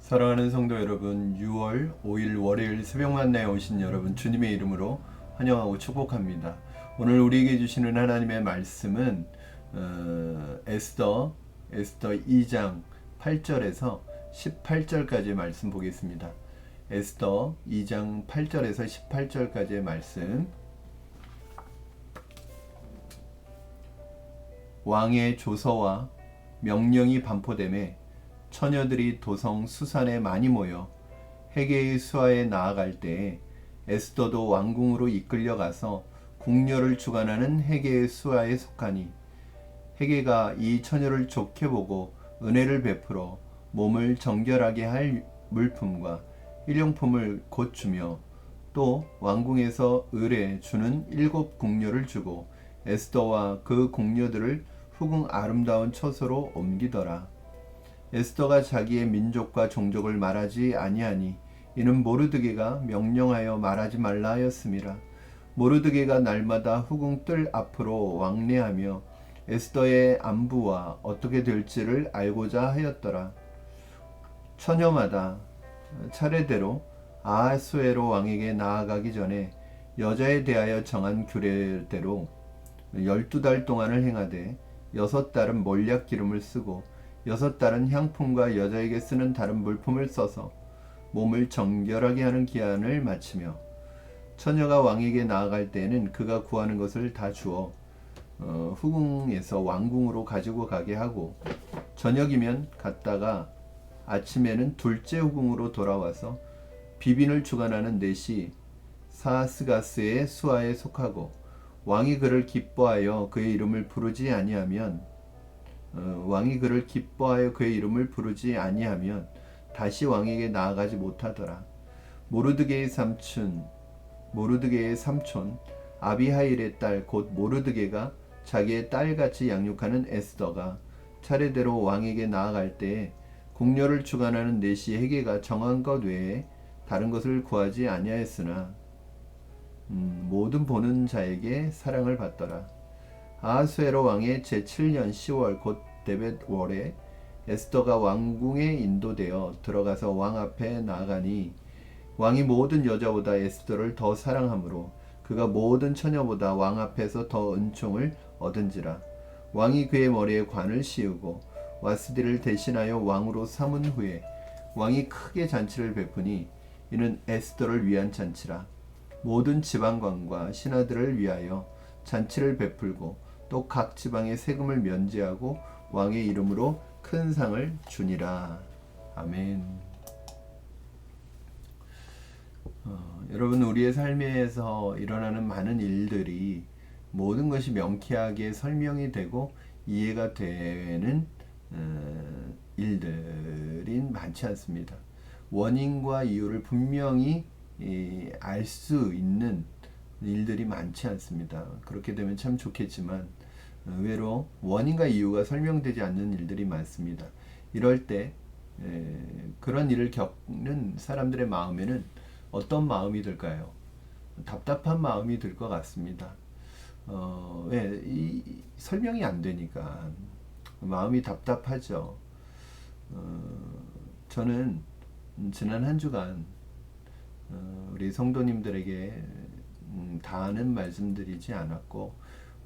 사랑하는 성도 여러분, 6월 5일 월요일 새벽 만나에 오신 여러분 주님의 이름으로 환영하고 축복합니다. 오늘 우리에게 주시는 하나님의 말씀은 에스더 2장 8절에서 18절까지의 말씀 보겠습니다. 에스더 2장 8절에서 18절까지의 말씀. 왕의 조서와 명령이 반포되매 처녀들이 도성 수산에 많이 모여 헤게의 수하에 나아갈 때에 에스더도 왕궁으로 이끌려 가서 궁녀를 주관하는 헤게의 수하에 속하니 헤게가 이 처녀를 좋게 보고 은혜를 베풀어 몸을 정결하게 할 물품과 일용품을 곧 주며 또 왕궁에서 을에 주는 7 궁녀를 주고 에스더와 그 궁녀들을 후궁 아름다운 처소로 옮기더라. 에스더가 자기의 민족과 종족을 말하지 아니하니 이는 모르드게가 명령하여 말하지 말라 하였음이라. 모르드게가 날마다 후궁 뜰 앞으로 왕래하며 에스더의 안부와 어떻게 될지를 알고자 하였더라. 처녀마다 차례대로 아하수에로 왕에게 나아가기 전에 여자에 대하여 정한 규례대로 12달 동안을 행하되 6달은 몰약 기름을 쓰고 6달은 향품과 여자에게 쓰는 다른 물품을 써서 몸을 정결하게 하는 기한을 마치며 처녀가 왕에게 나아갈 때에는 그가 구하는 것을 다 주어 후궁에서 왕궁으로 가지고 가게 하고 저녁이면 갔다가 아침에는 둘째 후궁으로 돌아와서 비빈을 주관하는 넷이 사스가스의 수하에 속하고 왕이 그를 기뻐하여 그의 이름을 부르지 아니하면 다시 왕에게 나아가지 못하더라. 모르드게의 삼촌 아비하일의 딸 곧 모르드게가 자기의 딸같이 양육하는 에스더가 차례대로 왕에게 나아갈 때에 궁녀를 주관하는 넷이 헤게가 정한 것 외에 다른 것을 구하지 아니하였으나 모든 보는 자에게 사랑을 받더라. 아하수에로 왕의 제7년 10월 곧 데벳월에 에스더가 왕궁에 인도되어 들어가서 왕 앞에 나아가니 왕이 모든 여자보다 에스더를 더 사랑하므로 그가 모든 처녀보다 왕 앞에서 더 은총을 얻은지라. 왕이 그의 머리에 관을 씌우고 와스디를 대신하여 왕으로 삼은 후에 왕이 크게 잔치를 베푸니 이는 에스더를 위한 잔치라. 모든 지방관과 신하들을 위하여 잔치를 베풀고 또 각 지방의 세금을 면제하고 왕의 이름으로 큰 상을 주니라. 아멘. 여러분, 우리의 삶에서 일어나는 많은 일들이 모든 것이 명쾌하게 설명이 되고 이해가 되는 일들이 많지 않습니다. 원인과 이유를 분명히 알 수 있는 일들이 많지 않습니다. 그렇게 되면 참 좋겠지만 의외로 원인과 이유가 설명되지 않는 일들이 많습니다. 이럴 때 그런 일을 겪는 사람들의 마음에는 어떤 마음이 들까요? 답답한 마음이 들 것 같습니다. 왜? 설명이 안 되니까 마음이 답답하죠. 저는 지난 한 주간 우리 성도님들에게 다 아는 말씀드리지 않았고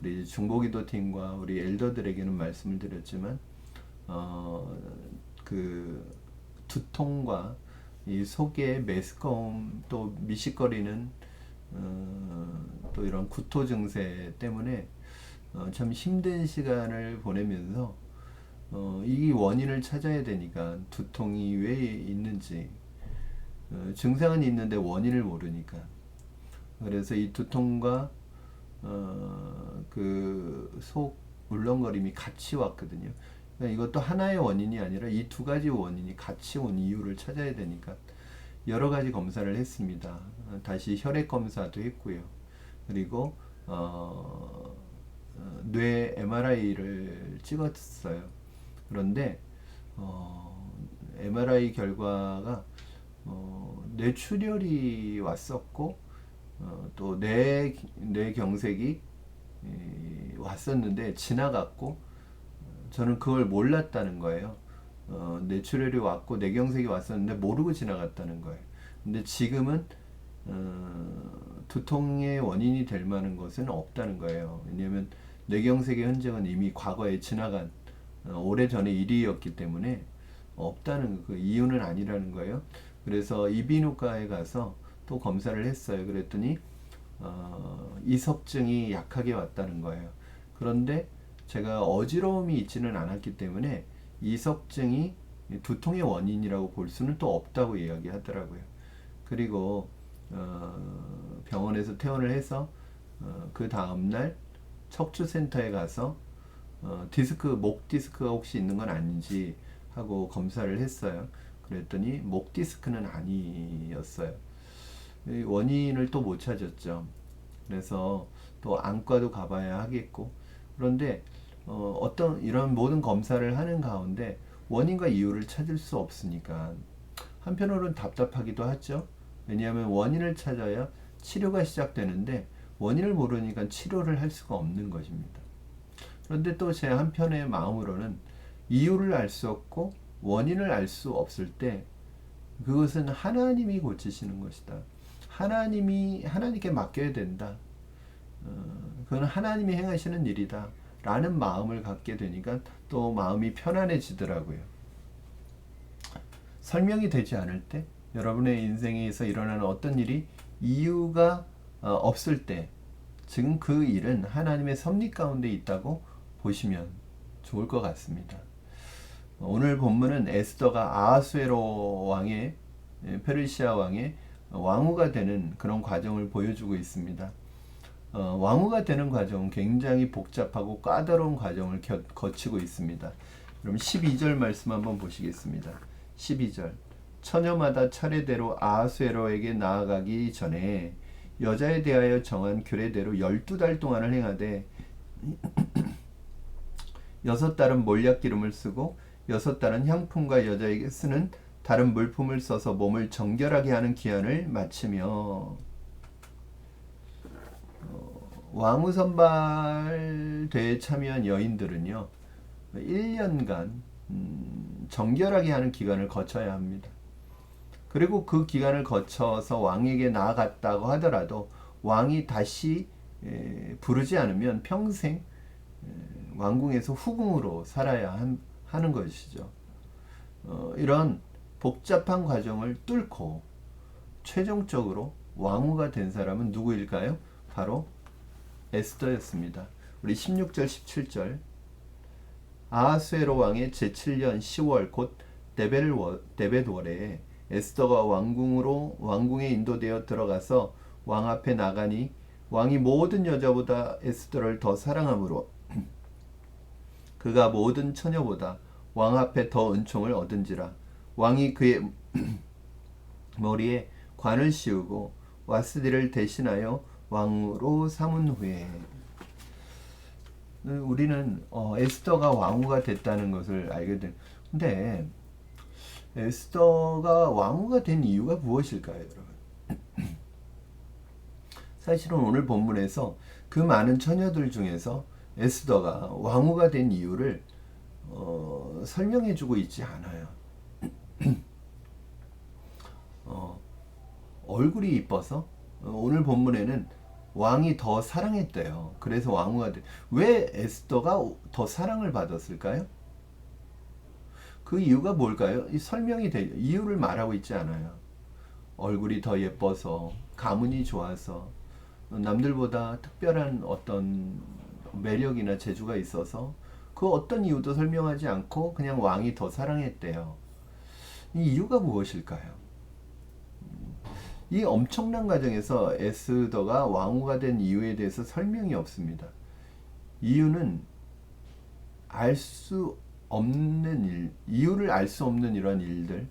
우리 중보기도팀과 우리 엘더들에게는 말씀을 드렸지만 그 두통과 이 속의 메스꺼움 또 미식거리는 또 이런 구토 증세 때문에 참 힘든 시간을 보내면서 이 원인을 찾아야 되니까 두통이 왜 있는지 증상은 있는데 원인을 모르니까 그래서 이 두통과 그 속 울렁거림이 같이 왔거든요. 그러니까 이것도 하나의 원인이 아니라 이 두 가지 원인이 같이 온 이유를 찾아야 되니까 여러 가지 검사를 했습니다. 다시 혈액 검사도 했고요. 그리고 뇌 MRI를 찍었어요. 그런데 MRI 결과가 뇌출혈이 왔었고 또 뇌경색이 왔었는데 지나갔고 저는 그걸 몰랐다는 거예요. 뇌출혈이 왔고 뇌경색이 왔었는데 모르고 지나갔다는 거예요. 근데 지금은 두통의 원인이 될 만한 것은 없다는 거예요. 왜냐하면 뇌경색의 흔적은 이미 과거에 지나간 오래전의 일이었기 때문에 없다는 그 이유는 아니라는 거예요. 그래서 이비인후과에 가서 또 검사를 했어요. 그랬더니 이석증이 약하게 왔다는 거예요. 그런데 제가 어지러움이 있지는 않았기 때문에 이석증이 두통의 원인이라고 볼 수는 또 없다고 이야기하더라고요. 그리고 병원에서 퇴원을 해서 그 다음날 척추센터에 가서 목 디스크가 혹시 있는 건 아닌지 하고 검사를 했어요. 그랬더니 목 디스크는 아니었어요. 원인을 또 못 찾았죠. 그래서 또 안과도 가봐야 하겠고, 그런데 어떤 이런 모든 검사를 하는 가운데 원인과 이유를 찾을 수 없으니까 한편으로는 답답하기도 하죠. 왜냐하면 원인을 찾아야 치료가 시작되는데 원인을 모르니까 치료를 할 수가 없는 것입니다. 그런데 또 제 한편의 마음으로는 이유를 알 수 없고 원인을 알 수 없을 때 그것은 하나님이 고치시는 것이다. 하나님께 맡겨야 된다. 그건 하나님이 행하시는 일이다. 라는 마음을 갖게 되니까 또 마음이 편안해지더라고요. 설명이 되지 않을 때, 여러분의 인생에서 일어나는 어떤 일이 이유가 없을 때, 지금 그 일은 하나님의 섭리 가운데 있다고 보시면 좋을 것 같습니다. 오늘 본문은 에스더가 아하수에로 왕의, 페르시아 왕의 왕후가 되는 그런 과정을 보여주고 있습니다. 왕후가 되는 과정은 굉장히 복잡하고 까다로운 과정을 거치고 있습니다. 그럼 12절 말씀 한번 보시겠습니다. 12절. 처녀마다 차례대로 아하수에로에게 나아가기 전에 여자에 대하여 정한 규례대로 12달 동안을 행하되 6달은 몰약기름을 쓰고 6달은 향품과 여자에게 쓰는 다른 물품을 써서 몸을 정결하게 하는 기한을 마치며, 왕후 선발대회에 참여한 여인들은요 1년간 정결하게 하는 기간을 거쳐야 합니다. 그리고 그 기간을 거쳐서 왕에게 나아갔다고 하더라도 왕이 다시 부르지 않으면 평생 왕궁에서 후궁으로 살아야 하는 것이죠. 이런 복잡한 과정을 뚫고 최종적으로 왕후가 된 사람은 누구일까요? 바로 에스더였습니다. 우리 16절 17절. 아하수에로 왕의 제7년 10월 곧 데벳월에 에스더가 왕궁에 인도되어 들어가서 왕 앞에 나가니 왕이 모든 여자보다 에스더를 더 사랑하므로 그가 모든 처녀보다 왕 앞에 더 은총을 얻은지라. 왕이 그의 머리에 관을 씌우고 와스디를 대신하여 왕으로 삼은 후에, 우리는 에스더가 왕후가 됐다는 것을 알게 된. 근데 에스더가 왕후가 된 이유가 무엇일까요, 여러분? 사실은 오늘 본문에서 그 많은 처녀들 중에서 에스더가 왕후가 된 이유를 설명해주고 있지 않아요. 얼굴이 이뻐서 오늘 본문에는 왕이 더 사랑했대요. 그래서 왕후가 돼. 왜 에스더가 더 사랑을 받았을까요? 그 이유가 뭘까요? 설명이 이유를 말하고 있지 않아요. 얼굴이 더 예뻐서, 가문이 좋아서, 남들보다 특별한 어떤 매력이나 재주가 있어서 그 어떤 이유도 설명하지 않고 그냥 왕이 더 사랑했대요. 이 이유가 무엇일까요? 이 엄청난 과정에서 에스더가 왕후가 된 이유에 대해서 설명이 없습니다. 이유는 알 수 없는 이유를 알 수 없는 이러한 일들,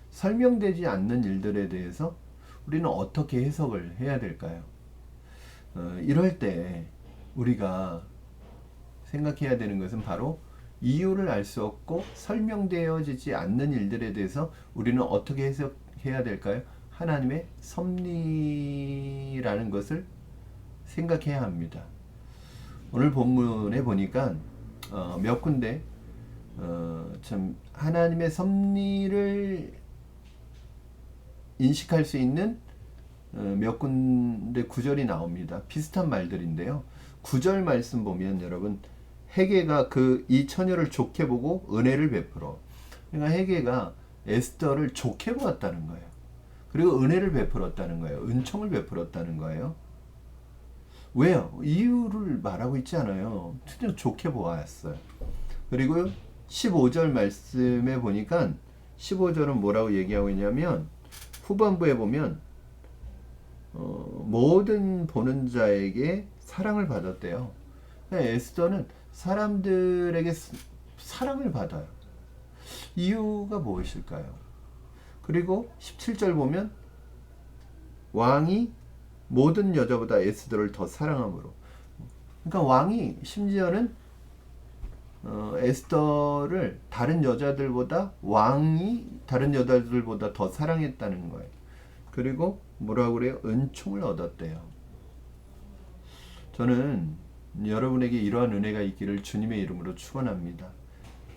설명되지 않는 일들에 대해서 우리는 어떻게 해석을 해야 될까요? 이럴 때 우리가 생각해야 되는 것은 바로 이유를 알 수 없고 설명되어지지 않는 일들에 대해서 우리는 어떻게 해석해야 될까요? 하나님의 섭리라는 것을 생각해야 합니다. 오늘 본문에 보니까 몇 군데 참 하나님의 섭리를 인식할 수 있는 몇 군데 구절이 나옵니다. 비슷한 말들인데요. 구절 말씀 보면 여러분 헤게가 이 처녀를 좋게 보고 은혜를 베풀어. 그러니까 헤게가 에스더를 좋게 보았다는 거예요. 그리고 은혜를 베풀었다는 거예요. 은총을 베풀었다는 거예요. 왜요? 이유를 말하고 있지 않아요. 그냥 좋게 보았어요. 그리고 15절 말씀에 보니까 15절은 뭐라고 얘기하고 있냐면 후반부에 보면 모든 보는 자에게 사랑을 받았대요. 에스더는 사람들에게 사랑을 받아요. 이유가 무엇일까요? 그리고 17절 보면 왕이 모든 여자보다 에스더를 더 사랑함으로. 그러니까 왕이 심지어는 에스더를 다른 여자들보다 왕이 다른 여자들보다 더 사랑했다는 거예요. 그리고 뭐라고 그래요? 은총을 얻었대요. 저는 여러분에게 이러한 은혜가 있기를 주님의 이름으로 축원합니다.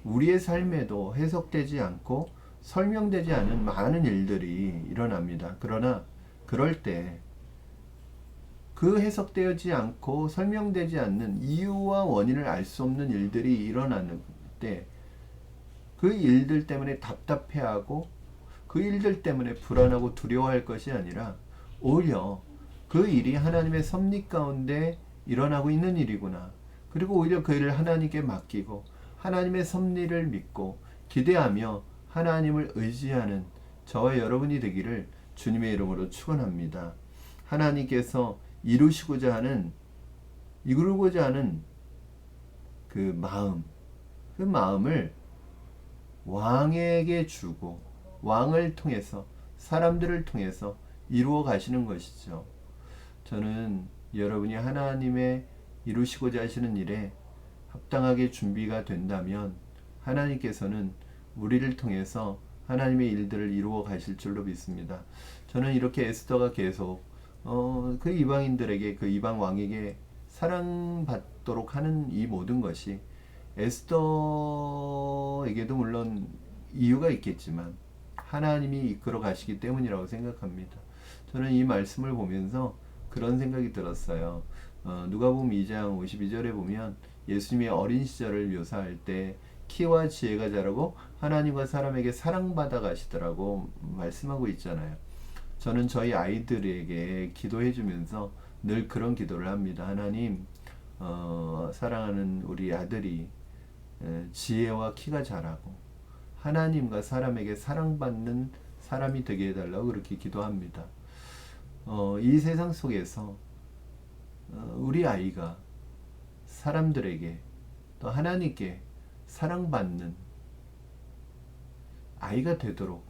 우리의 삶에도 해석되지 않고 설명되지 않은 많은 일들이 일어납니다. 그러나 그럴 때 그 해석되지 않고 설명되지 않는 이유와 원인을 알 수 없는 일들이 일어나는 때 그 일들 때문에 답답해하고 그 일들 때문에 불안하고 두려워할 것이 아니라 오히려 그 일이 하나님의 섭리 가운데 일어나고 있는 일이구나. 그리고 오히려 그 일을 하나님께 맡기고 하나님의 섭리를 믿고 기대하며 하나님을 의지하는 저와 여러분이 되기를 주님의 이름으로 축원합니다. 하나님께서 이루고자 하는 그 마음을 왕에게 주고 왕을 통해서 사람들을 통해서 이루어 가시는 것이죠. 저는 여러분이 하나님의 이루시고자 하시는 일에 합당하게 준비가 된다면 하나님께서는 우리를 통해서 하나님의 일들을 이루어 가실 줄로 믿습니다. 저는 이렇게 에스더가 계속 그 이방인들에게 그 이방 왕에게 사랑받도록 하는 이 모든 것이 에스더에게도 물론 이유가 있겠지만 하나님이 이끌어 가시기 때문이라고 생각합니다. 저는 이 말씀을 보면서 그런 생각이 들었어요. 누가복음 2장 52절에 보면 예수님의 어린 시절을 묘사할 때 키와 지혜가 자라고 하나님과 사람에게 사랑받아 가시더라고 말씀하고 있잖아요. 저는 저희 아이들에게 기도해 주면서 늘 그런 기도를 합니다. 하나님, 사랑하는 우리 아들이 지혜와 키가 자라고 하나님과 사람에게 사랑받는 사람이 되게 해달라고 그렇게 기도합니다. 이 세상 속에서 우리 아이가 사람들에게 또 하나님께 사랑받는 아이가 되도록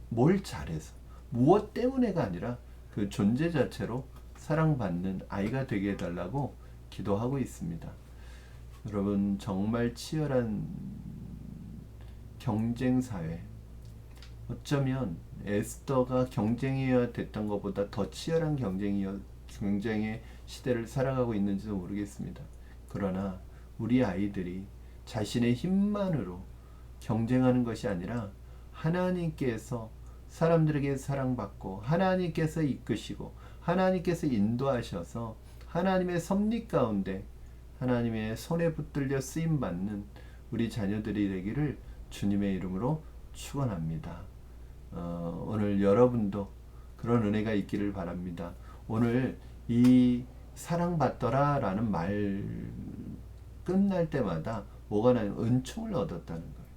뭘 잘해서 무엇 때문에가 아니라 그 존재 자체로 사랑받는 아이가 되게 해달라고 기도하고 있습니다. 여러분 정말 치열한 경쟁사회, 어쩌면 에스더가 경쟁해야 됐던 것보다 더 치열한 경쟁의 시대를 살아가고 있는지도 모르겠습니다. 그러나 우리 아이들이 자신의 힘만으로 경쟁하는 것이 아니라 하나님께서 사람들에게 사랑받고 하나님께서 이끄시고 하나님께서 인도하셔서 하나님의 섭리 가운데 하나님의 손에 붙들려 쓰임받는 우리 자녀들이 되기를 주님의 이름으로 축원합니다. 오늘 여러분도 그런 은혜가 있기를 바랍니다. 오늘 이 사랑받더라 라는 말 끝날 때마다 뭐가 나요? 은총을 얻었다는 거예요.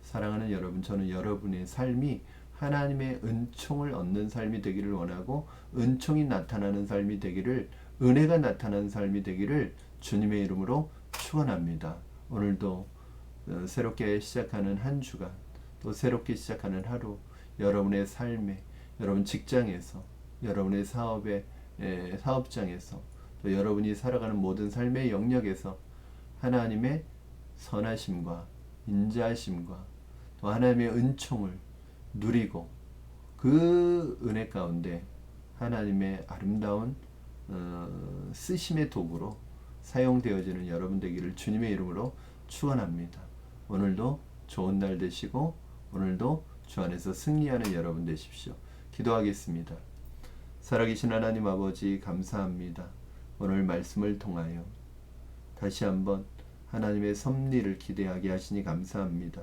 사랑하는 여러분, 저는 여러분의 삶이 하나님의 은총을 얻는 삶이 되기를 원하고 은총이 나타나는 삶이 되기를, 은혜가 나타나는 삶이 되기를 주님의 이름으로 축원합니다. 오늘도 새롭게 시작하는 한 주간, 또 새롭게 시작하는 하루, 여러분의 삶에, 여러분 직장에서, 여러분의 사업장에서, 또 여러분이 살아가는 모든 삶의 영역에서 하나님의 선하심과 인자하심과 또 하나님의 은총을 누리고 그 은혜 가운데 하나님의 아름다운 쓰심의 도구로 사용되어지는 여러분 되기를 주님의 이름으로 축원합니다. 오늘도 좋은 날 되시고 오늘도 주 안에서 승리하는 여러분 되십시오. 기도하겠습니다. 살아계신 하나님 아버지 감사합니다. 오늘 말씀을 통하여 다시 한번 하나님의 섭리를 기대하게 하시니 감사합니다.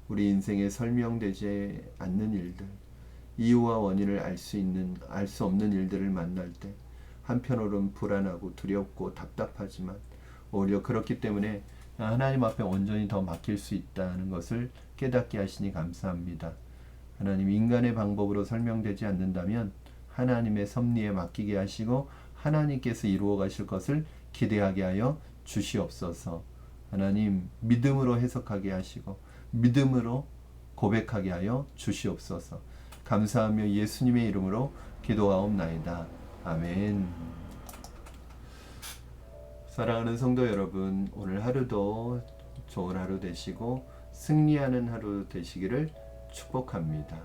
우리 인생에 설명되지 않는 일들, 이유와 원인을 알 수 없는 일들을 만날 때 한편으로는 불안하고 두렵고 답답하지만 오히려 그렇기 때문에 하나님 앞에 온전히 더 맡길 수 있다는 것을 깨닫게 하시니 감사합니다. 하나님, 인간의 방법으로 설명되지 않는다면 하나님의 섭리에 맡기게 하시고 하나님께서 이루어 가실 것을 기대하게 하여 주시옵소서. 하나님, 믿음으로 해석하게 하시고 믿음으로 고백하게 하여 주시옵소서. 감사하며 예수님의 이름으로 기도하옵나이다. 아멘. 사랑하는 성도 여러분, 오늘 하루도 좋은 하루 되시고 승리하는 하루 되시기를 축복합니다.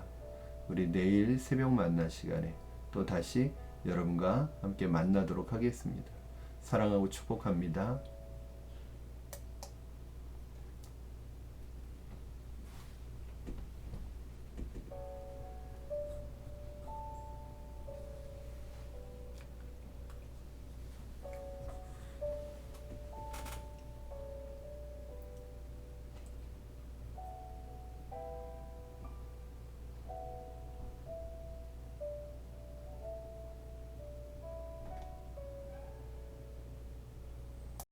우리 내일 새벽 만나 시간에 또 다시 여러분과 함께 만나도록 하겠습니다. 사랑하고 축복합니다.